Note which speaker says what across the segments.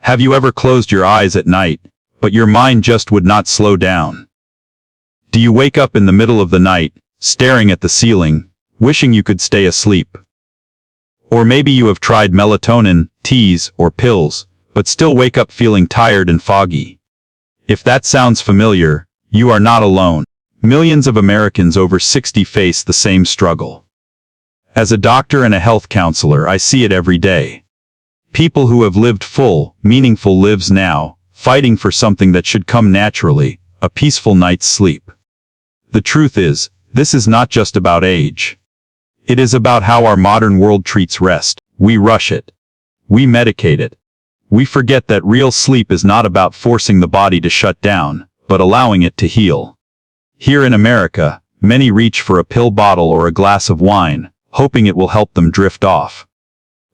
Speaker 1: Have you ever closed your eyes at night, but your mind just would not slow down? Do you wake up in the middle of the night, staring at the ceiling, wishing you could stay asleep? Or maybe you have tried melatonin, teas, or pills, but still wake up feeling tired and foggy. If that sounds familiar, you are not alone. Millions of Americans over 60 face the same struggle. As a doctor and a health counselor, I see it every day. People who have lived full, meaningful lives now, fighting for something that should come naturally, a peaceful night's sleep. The truth is, this is not just about age. It is about how our modern world treats rest. We rush it. We medicate it. We forget that real sleep is not about forcing the body to shut down, but allowing it to heal. Here in America, many reach for a pill bottle or a glass of wine, hoping it will help them drift off.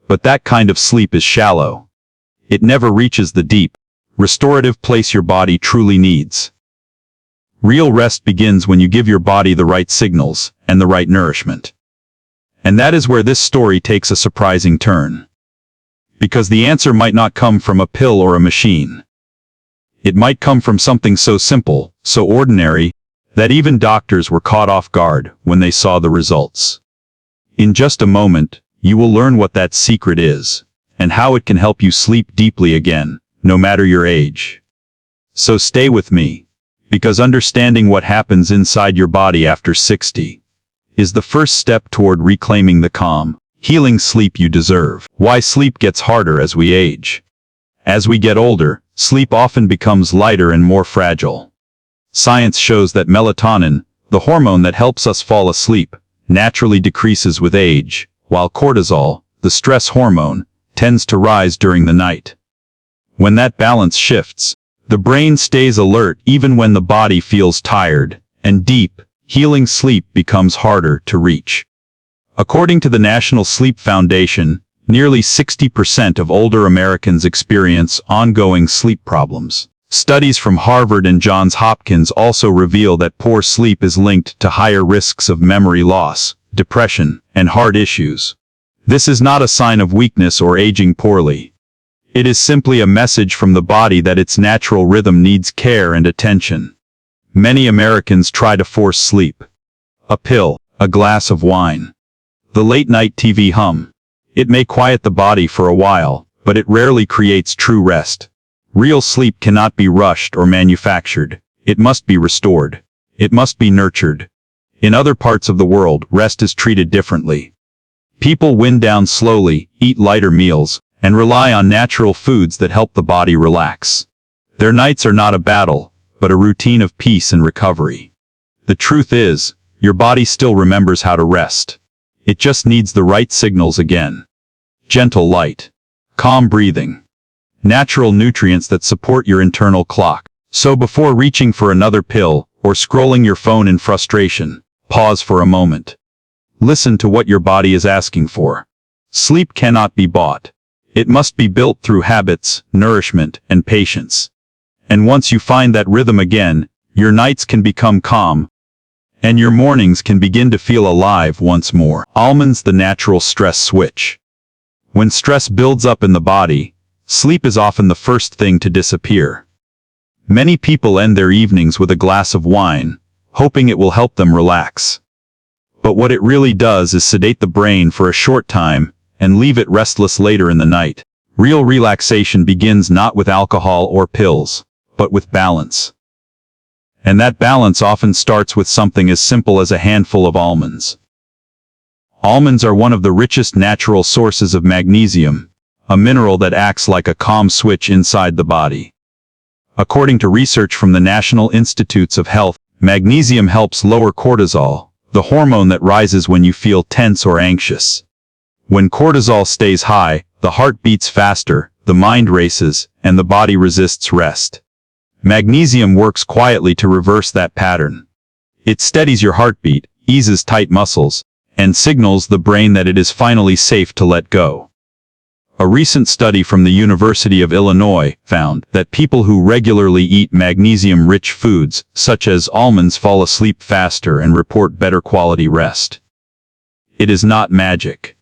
Speaker 1: But that kind of sleep is shallow. It never reaches the deep, restorative place your body truly needs. Real rest begins when you give your body the right signals and the right nourishment. And that is where this story takes a surprising turn. Because the answer might not come from a pill or a machine. It might come from something so simple, so ordinary, that even doctors were caught off guard when they saw the results. In just a moment, you will learn what that secret is, and how it can help you sleep deeply again, no matter your age. So stay with me, because understanding what happens inside your body after 60 is the first step toward reclaiming the calm, healing sleep you deserve. Why sleep gets harder as we age. As we get older, sleep often becomes lighter and more fragile. Science shows that melatonin, the hormone that helps us fall asleep, naturally decreases with age, while cortisol, the stress hormone, tends to rise during the night. When that balance shifts, the brain stays alert even when the body feels tired, and deep, healing sleep becomes harder to reach. According to the National Sleep Foundation, nearly 60% of older Americans experience ongoing sleep problems. Studies from Harvard and Johns Hopkins also reveal that poor sleep is linked to higher risks of memory loss, depression, and heart issues. This is not a sign of weakness or aging poorly. It is simply a message from the body that its natural rhythm needs care and attention. Many Americans try to force sleep. A pill, a glass of wine, the late-night TV hum. It may quiet the body for a while, but it rarely creates true rest. Real sleep cannot be rushed or manufactured. It must be restored. It must be nurtured. In other parts of the world, rest is treated differently. People wind down slowly, eat lighter meals, and rely on natural foods that help the body relax. Their nights are not a battle, but a routine of peace and recovery. The truth is, your body still remembers how to rest. It just needs the right signals again. Gentle light. Calm breathing. Natural nutrients that support your internal clock. So before reaching for another pill, or scrolling your phone in frustration, pause for a moment. Listen to what your body is asking for. Sleep cannot be bought. It must be built through habits, nourishment, and patience. And once you find that rhythm again, your nights can become calm, and your mornings can begin to feel alive once more. Almonds, the natural stress switch. When stress builds up in the body, sleep is often the first thing to disappear. Many people end their evenings with a glass of wine, hoping it will help them relax. But what it really does is sedate the brain for a short time, and leave it restless later in the night. Real relaxation begins not with alcohol or pills, but with balance. And that balance often starts with something as simple as a handful of almonds. Almonds are one of the richest natural sources of magnesium, a mineral that acts like a calm switch inside the body. According to research from the National Institutes of Health, magnesium helps lower cortisol, the hormone that rises when you feel tense or anxious. When cortisol stays high, the heart beats faster, the mind races, and the body resists rest. Magnesium works quietly to reverse that pattern. It steadies your heartbeat, eases tight muscles, and signals the brain that it is finally safe to let go. A recent study from the University of Illinois found that people who regularly eat magnesium-rich foods, such as almonds, fall asleep faster and report better quality rest. It is not magic.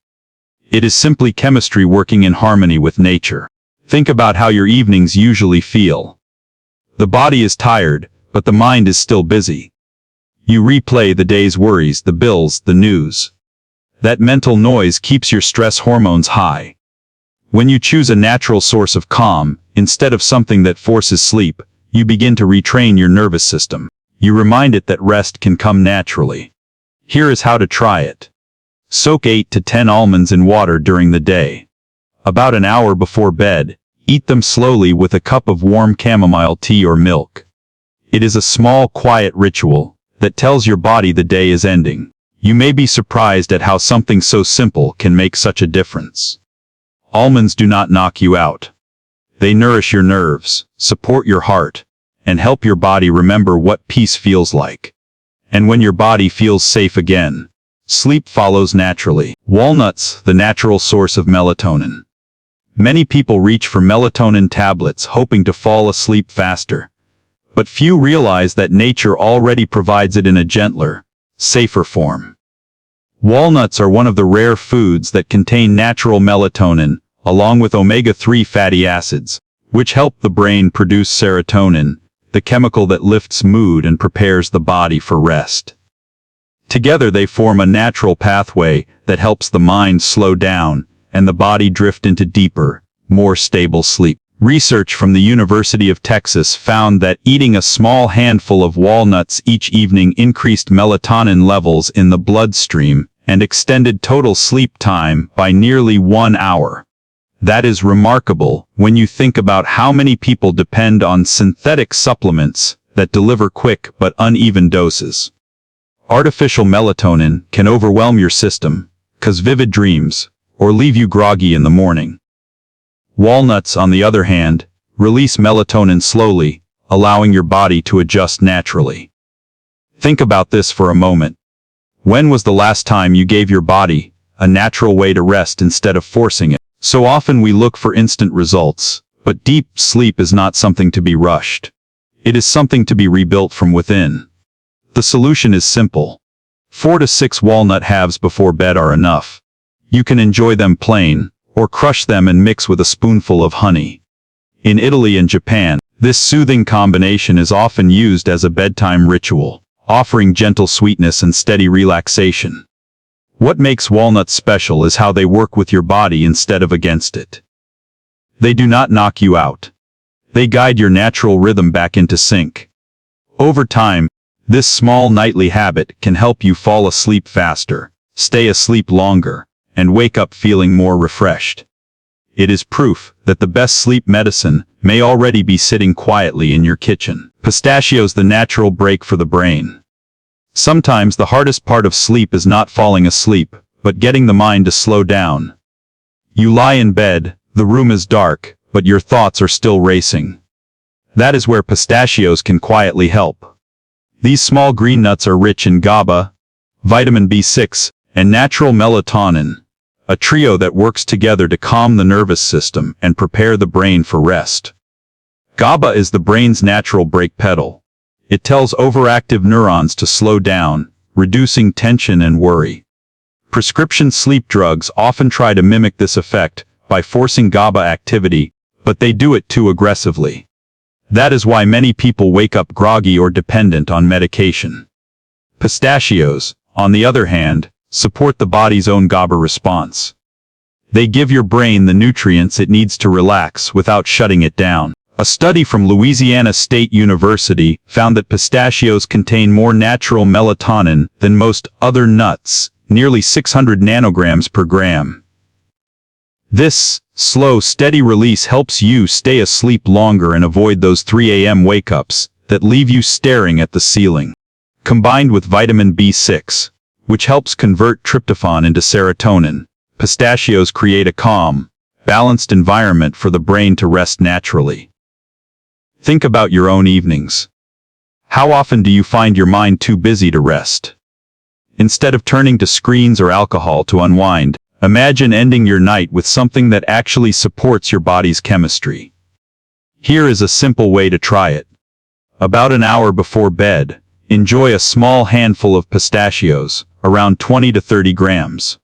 Speaker 1: It is simply chemistry working in harmony with nature. Think about how your evenings usually feel. The body is tired, but the mind is still busy. You replay the day's worries, the bills, the news. That mental noise keeps your stress hormones high. When you choose a natural source of calm, instead of something that forces sleep, you begin to retrain your nervous system. You remind it that rest can come naturally. Here is how to try it. Soak 8 to 10 almonds in water during the day. About an hour before bed, eat them slowly with a cup of warm chamomile tea or milk. It is a small, quiet ritual that tells your body the day is ending. You may be surprised at how something so simple can make such a difference. Almonds do not knock you out. They nourish your nerves, support your heart, and help your body remember what peace feels like. And when your body feels safe again, sleep follows naturally. Walnuts, the natural source of melatonin. Many people reach for melatonin tablets hoping to fall asleep faster. But few realize that nature already provides it in a gentler, safer form. Walnuts are one of the rare foods that contain natural melatonin, along with omega-3 fatty acids, which help the brain produce serotonin, the chemical that lifts mood and prepares the body for rest. Together they form a natural pathway that helps the mind slow down and the body drift into deeper, more stable sleep. Research from the University of Texas found that eating a small handful of walnuts each evening increased melatonin levels in the bloodstream and extended total sleep time by nearly 1 hour. That is remarkable when you think about how many people depend on synthetic supplements that deliver quick but uneven doses. Artificial melatonin can overwhelm your system, cause vivid dreams, or leave you groggy in the morning. Walnuts, on the other hand, release melatonin slowly, allowing your body to adjust naturally. Think about this for a moment. When was the last time you gave your body a natural way to rest instead of forcing it? So often we look for instant results, but deep sleep is not something to be rushed. It is something to be rebuilt from within. The solution is simple. 4 to 6 walnut halves before bed are enough. You can enjoy them plain, or crush them and mix with a spoonful of honey. In Italy and Japan, this soothing combination is often used as a bedtime ritual, offering gentle sweetness and steady relaxation. What makes walnuts special is how they work with your body instead of against it. They do not knock you out. They guide your natural rhythm back into sync. Over time, this small nightly habit can help you fall asleep faster, stay asleep longer, and wake up feeling more refreshed. It is proof that the best sleep medicine may already be sitting quietly in your kitchen. Pistachios, the natural break for the brain. Sometimes the hardest part of sleep is not falling asleep, but getting the mind to slow down. You lie in bed, the room is dark, but your thoughts are still racing. That is where pistachios can quietly help. These small green nuts are rich in GABA, vitamin B6, and natural melatonin, a trio that works together to calm the nervous system and prepare the brain for rest. GABA is the brain's natural brake pedal. It tells overactive neurons to slow down, reducing tension and worry. Prescription sleep drugs often try to mimic this effect by forcing GABA activity, but they do it too aggressively. That is why many people wake up groggy or dependent on medication. Pistachios, on the other hand, support the body's own GABA response. They give your brain the nutrients it needs to relax without shutting it down. A study from Louisiana State University found that pistachios contain more natural melatonin than most other nuts, nearly 600 nanograms per gram. This slow, steady release helps you stay asleep longer and avoid those 3 a.m. wake-ups that leave you staring at the ceiling. Combined with vitamin B6, which helps convert tryptophan into serotonin, pistachios create a calm, balanced environment for the brain to rest naturally. Think about your own evenings. How often do you find your mind too busy to rest? Instead of turning to screens or alcohol to unwind, imagine ending your night with something that actually supports your body's chemistry. Here is a simple way to try it. About an hour before bed, enjoy a small handful of pistachios, around 20 to 30 grams.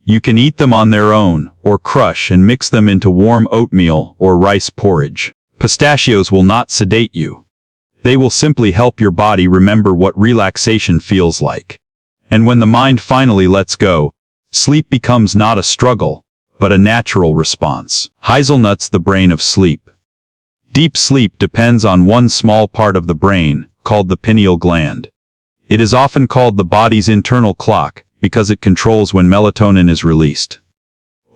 Speaker 1: You can eat them on their own, or crush and mix them into warm oatmeal or rice porridge. Pistachios will not sedate you. They will simply help your body remember what relaxation feels like. And when the mind finally lets go, sleep becomes not a struggle, but a natural response. Hazelnuts, the brain of sleep. Deep sleep depends on one small part of the brain, called the pineal gland. It is often called the body's internal clock, because it controls when melatonin is released.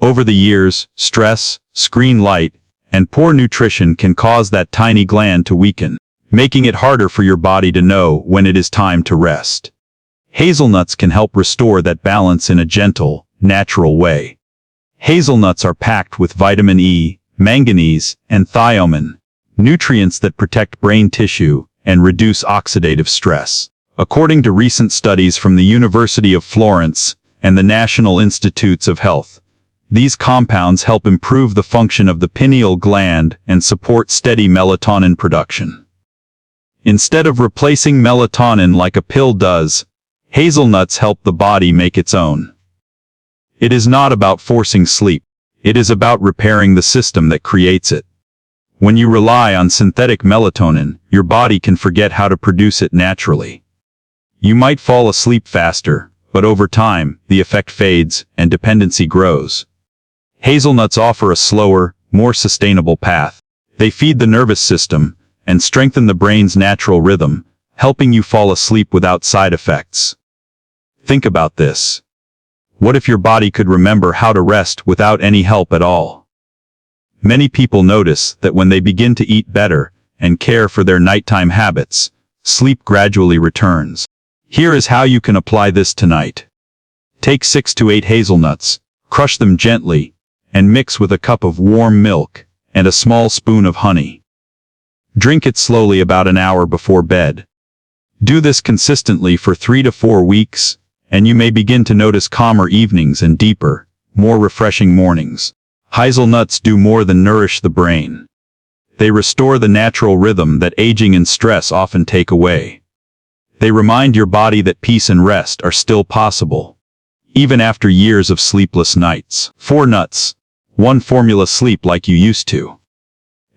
Speaker 1: Over the years, stress, screen light, and poor nutrition can cause that tiny gland to weaken, making it harder for your body to know when it is time to rest. Hazelnuts can help restore that balance in a gentle, natural way. Hazelnuts are packed with vitamin E, manganese, and thiamine, nutrients that protect brain tissue and reduce oxidative stress. According to recent studies from the University of Florence and the National Institutes of Health, these compounds help improve the function of the pineal gland and support steady melatonin production. Instead of replacing melatonin like a pill does, hazelnuts help the body make its own. It is not about forcing sleep. It is about repairing the system that creates it. When you rely on synthetic melatonin, your body can forget how to produce it naturally. You might fall asleep faster, but over time, the effect fades and dependency grows. Hazelnuts offer a slower, more sustainable path. They feed the nervous system and strengthen the brain's natural rhythm, helping you fall asleep without side effects. Think about this. What if your body could remember how to rest without any help at all? Many people notice that when they begin to eat better and care for their nighttime habits, sleep gradually returns. Here is how you can apply this tonight. Take 6 to 8 hazelnuts, crush them gently, and mix with a cup of warm milk and a small spoon of honey. Drink it slowly about an hour before bed. Do this consistently for 3 to 4 weeks, and you may begin to notice calmer evenings and deeper, more refreshing mornings. Hazelnuts do more than nourish the brain. They restore the natural rhythm that aging and stress often take away. They remind your body that peace and rest are still possible, even after years of sleepless nights. 4 nuts. 1 formula: sleep like you used to.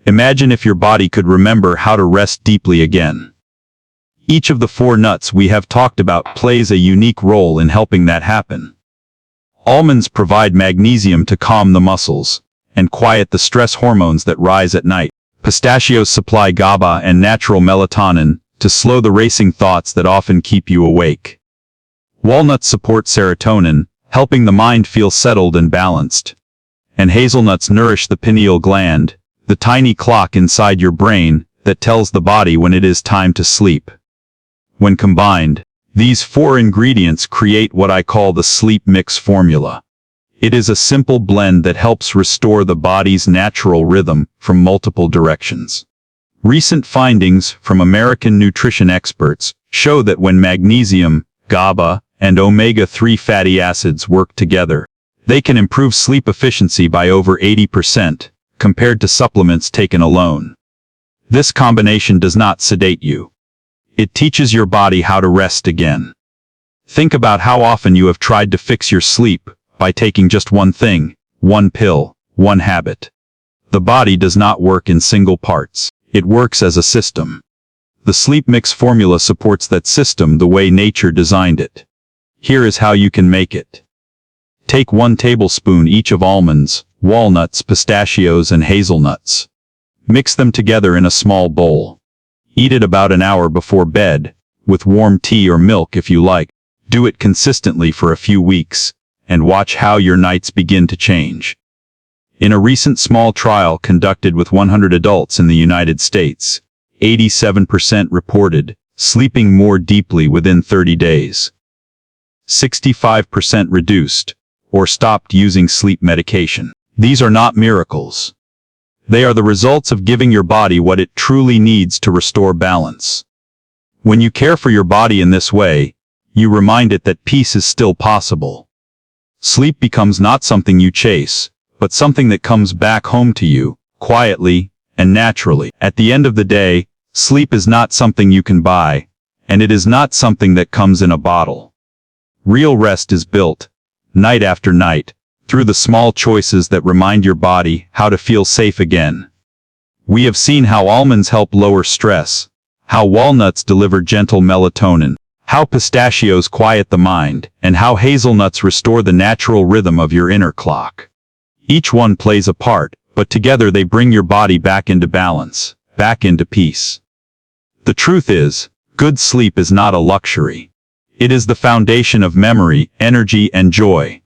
Speaker 1: Imagine if your body could remember how to rest deeply again. Each of the 4 nuts we have talked about plays a unique role in helping that happen. Almonds provide magnesium to calm the muscles and quiet the stress hormones that rise at night. Pistachios supply GABA and natural melatonin to slow the racing thoughts that often keep you awake. Walnuts support serotonin, helping the mind feel settled and balanced. And hazelnuts nourish the pineal gland, the tiny clock inside your brain that tells the body when it is time to sleep. When combined, these 4 ingredients create what I call the sleep mix formula. It is a simple blend that helps restore the body's natural rhythm from multiple directions. Recent findings from American nutrition experts show that when magnesium, GABA, and omega-3 fatty acids work together, they can improve sleep efficiency by over 80%, compared to supplements taken alone. This combination does not sedate you. It teaches your body how to rest again. Think about how often you have tried to fix your sleep by taking just one thing, one pill, one habit. The body does not work in single parts. It works as a system. The sleep mix formula supports that system the way nature designed it. Here is how you can make it. Take 1 tablespoon each of almonds, walnuts, pistachios, and hazelnuts. Mix them together in a small bowl. Eat it about an hour before bed, with warm tea or milk if you like. Do it consistently for a few weeks, and watch how your nights begin to change. In a recent small trial conducted with 100 adults in the United States, 87% reported sleeping more deeply within 30 days. 65% reduced or stopped using sleep medication. These are not miracles. They are the results of giving your body what it truly needs to restore balance. When you care for your body in this way, you remind it that peace is still possible. Sleep becomes not something you chase, but something that comes back home to you, quietly and naturally. At the end of the day, sleep is not something you can buy, and it is not something that comes in a bottle. Real rest is built, night after night, through the small choices that remind your body how to feel safe again. We have seen how almonds help lower stress, how walnuts deliver gentle melatonin, how pistachios quiet the mind, and how hazelnuts restore the natural rhythm of your inner clock. Each one plays a part, but together they bring your body back into balance, back into peace. The truth is, good sleep is not a luxury. It is the foundation of memory, energy, and joy.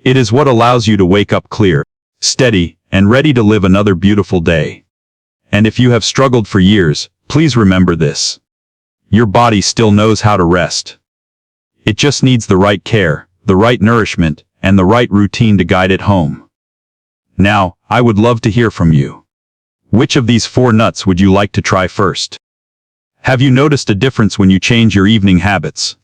Speaker 1: It is what allows you to wake up clear, steady, and ready to live another beautiful day. And if you have struggled for years, please remember this. Your body still knows how to rest. It just needs the right care, the right nourishment, and the right routine to guide it home. Now, I would love to hear from you. Which of these 4 nuts would you like to try first? Have you noticed a difference when you change your evening habits?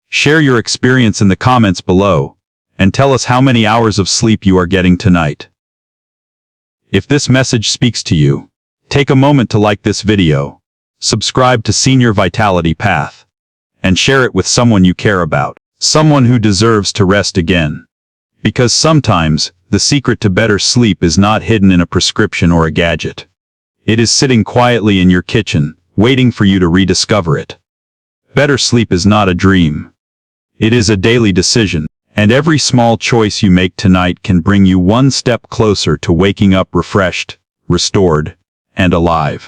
Speaker 1: Share your experience in the comments below, and tell us how many hours of sleep you are getting tonight. If this message speaks to you, take a moment to like this video, subscribe to Senior Vitality Path, and share it with someone you care about, someone who deserves to rest again. Because sometimes, the secret to better sleep is not hidden in a prescription or a gadget. It is sitting quietly in your kitchen, waiting for you to rediscover it. Better sleep is not a dream. It is a daily decision, and every small choice you make tonight can bring you one step closer to waking up refreshed, restored, and alive.